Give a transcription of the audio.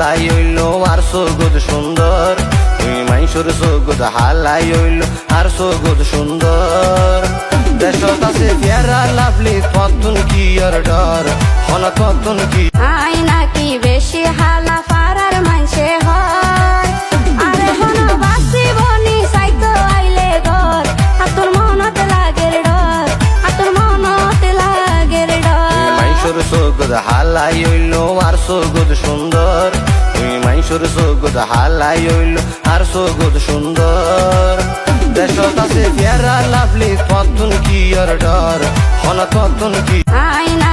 হালাই হইল আর সগদ সুন্দর তুই মাইসুর সগদ হালাই হইল আর সগদ সুন্দর দেশত আছে পেয়ারা লাভলি ততুন কি আর ডর হন ততুন কি আই নাকি বেশি হালা পারার মানসে হয় আরে হন বাসি বনি সাইতো আইলে ঘর আতর মনত লাগের ডর আতর মনত লাগের ডর মাইসুর সগদ হালাই হইল আর সগদ সুন্দর তুই মাইসুর সগদ হালাই হইল আর সগদ সুন্দর দেশত আছে পেয়ারা লাভলি ততুন কি আর ডর হন ততুন কি আই না